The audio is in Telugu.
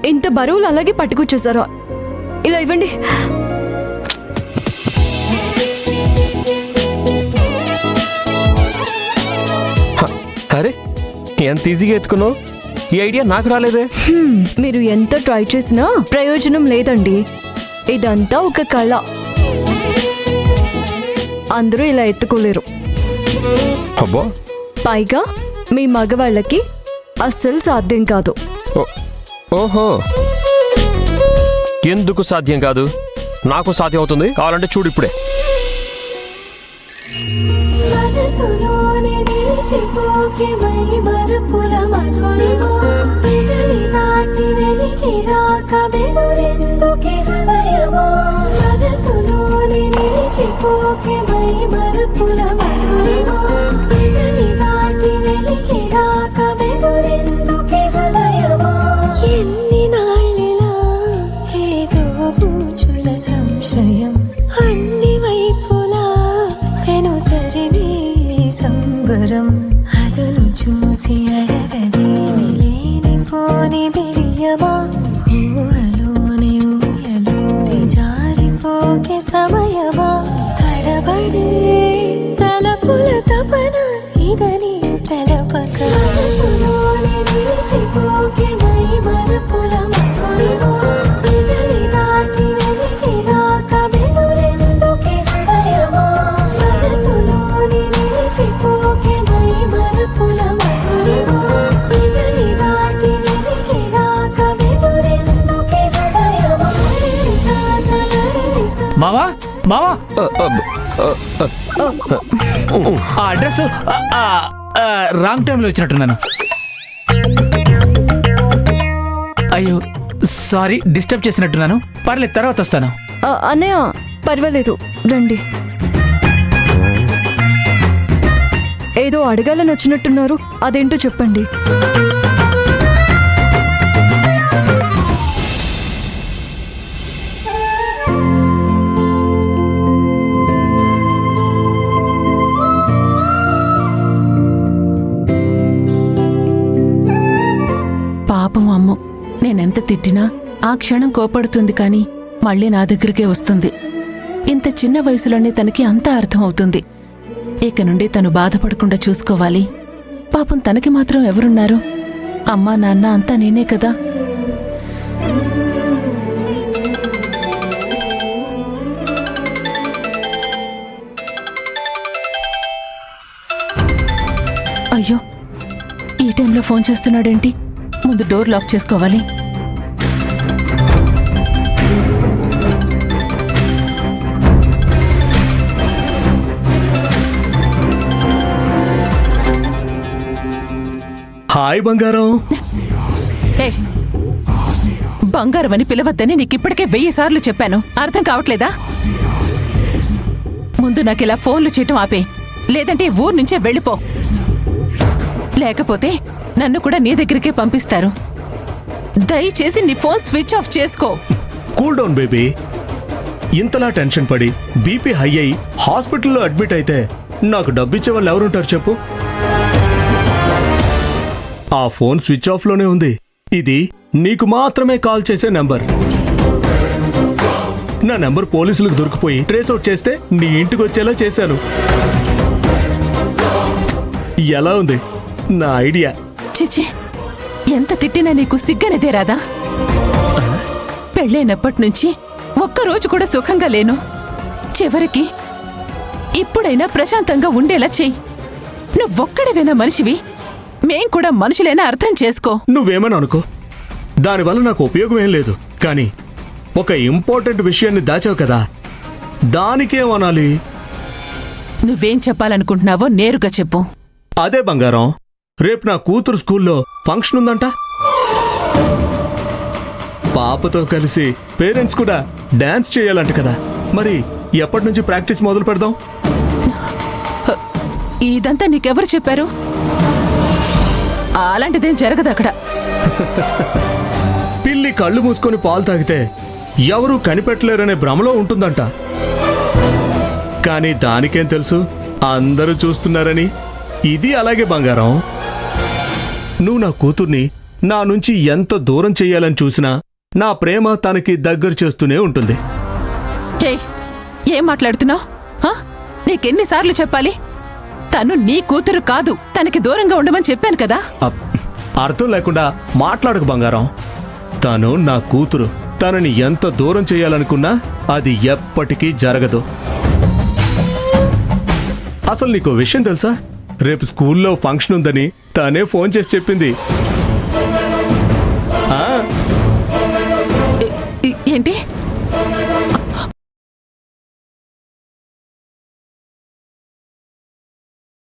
ఇంత బరువులు అలాగే పట్టుకొచ్చేసారు. ఇలా ఇవ్వండి. అరే ఎంత ఈజీగా ఎత్తుకున్నావు, ఈ ఐడియా నాకు రాలేదే. మీరు ఎంత ట్రై చేసినా ప్రయోజనం లేదండి. ఇదంతా ఒక కళ, అందరూ ఇలా ఎత్తుకోలేరు. అబ్బో, పైగా మీ మగవాళ్ళకి అస్సలు సాధ్యం కాదు. ఓహో, ఎందుకు సాధ్యం కాదు? నాకు సాధ్యం అవుతుంది, కావాలంటే చూడు ఇప్పుడే. ఎన్ని నాళ్ళిలా ఏదో బూచుల సంశయం, అన్ని వైపులా వెనుతరిమే సంబరం. అదును చూసి అడగదేమి లేనిపోని బిడియమా, ఊహలోని ఊయలోని జారిపోకే సమయమా. తడబడే తలపుల తపన ఇదని తెలపక మనసులోని నిలిచిపోకే మై మరపుల మధురిమా. పెదవి దాటి వెలికి రాక బెదురెందుకే హృదయమా. మనసులోని నిలిచిపోకే మై మరపుల మధురిమా. పెదవి దాటి వెలికి రాక బెదురెందుకే హృదయమా. మావా మావా, ఆ అడ్రస్ రాంగ్ టైంలో వచ్చినట్టున్నాను. అయ్యో సారీ, డిస్టర్బ్ చేసినట్టున్నాను. పర్లేదు, తర్వాత వస్తాను. అన్నయ్య పర్వాలేదు, రండి. ఏదో అడగాలని వచ్చినట్టున్నారు, అదేంటో చెప్పండి. పాపం అమ్ము, నేనెంత తిట్టినా ఆ క్షణం కోపడుతుంది కానీ మళ్ళీ నా దగ్గరికే వస్తుంది. ఇంత చిన్న వయసులోనే తనకి అంతా అర్థం అవుతుంది. ఇక నుండి తను బాధపడకుండా చూసుకోవాలి. పాపం తనకి మాత్రం ఎవరున్నారు? అమ్మా నాన్న అంతా నేనే కదా. అయ్యో, ఈ టైంలో ఫోన్ చేస్తున్నాడేంటి? ముందు డోర్ లాక్ చేసుకోవాలి. హాయ్ బంగారం. బంగారం అని పిలవద్దని నీకిప్పటికే 1000 సార్లు చెప్పాను, అర్థం కావట్లేదా? ముందు నాకిలా ఫోన్లు చేయటం ఆపే, లేదంటే ఊరు నుంచే వెళ్ళిపో. లేకపోతే నన్ను కూడా నీ దగ్గరికే పంపిస్తారు. దయచేసి నీ ఫోన్ స్విచ్ ఆఫ్ చేసుకో. Cool down baby. ఇంతలా టెన్షన్ పడి బీపీ హై అయి హాస్పిటల్లో అడ్మిట్ అయితే నాకు డబ్బిచ్చే వాళ్ళు ఎవరుంటారు చెప్పు? ఆ ఫోన్ స్విచ్ ఆఫ్ లోనే ఉంది. ఇది నీకు మాత్రమే కాల్ చేసే నెంబర్. నా నెంబర్ పోలీసులకు దొరికిపోయి ట్రేస్ అవుట్ చేస్తే నీ ఇంటికి వచ్చేలా చేశాను. ఎలా ఉంది నా ఐడియా? చిచి, ఎంత తిట్టినా నీకు సిగ్గనేదే రాదా? పెళ్ళైనప్పటి నుంచి ఒక్కరోజు కూడా సుఖంగా లేను. చివరికి ఇప్పుడైనా ప్రశాంతంగా ఉండేలా చెయ్యి. నువ్వొక్కడివేనా మనిషివి? మేం కూడా మనుషులైనా అర్థం చేసుకో. నువ్వేమని అనుకో, దానివల్ల నాకు ఉపయోగం ఏం లేదు. కానీ ఒక ఇంపార్టెంట్ విషయాన్ని దాచావు కదా, దానికేమనాలి? నువ్వేం చెప్పాలనుకుంటున్నావో నేరుగా చెప్పు. అదే బంగారం, రేపు నా కూతురు స్కూల్లో ఫంక్షన్ ఉందంట. పాపతో కలిసి పేరెంట్స్ కూడా డాన్స్ చేయాలంట కదా. మరి ఎప్పటి నుంచి ప్రాక్టీస్ మొదలు పెడదాం? ఇదంతా నీకెవరు చెప్పారు? అలాంటిదేం జరగదు అక్కడ. పిల్లి కళ్ళు మూసుకొని పాలు తాగితే ఎవరూ కనిపెట్టలేరనే భ్రమలో ఉంటుందంట. కానీ దానికేం తెలుసు, అందరూ చూస్తున్నారని. ఇది అలాగే బంగారం, నువ్వు నా కూతుర్ని నా నుంచి ఎంత దూరం చెయ్యాలని చూసినా నా ప్రేమ తనకి దగ్గర చేస్తూనే ఉంటుంది. ఏయ్ ఏం మాట్లాడుతున్నావు? నీకెన్నిసార్లు చెప్పాలి? తను నీ కూతురు కాదు, తనకి దూరంగా ఉండమని చెప్పాను కదా. అర్థం లేకుండా మాట్లాడకు బంగారం. తను నా కూతురు. తనని ఎంత దూరం చేయాలనుకున్నా అది ఎప్పటికీ జరగదు. అసలు నీకో విషయం తెలుసా? రేపు స్కూల్లో ఫంక్షన్ ఉందని తనే ఫోన్ చేసి చెప్పింది.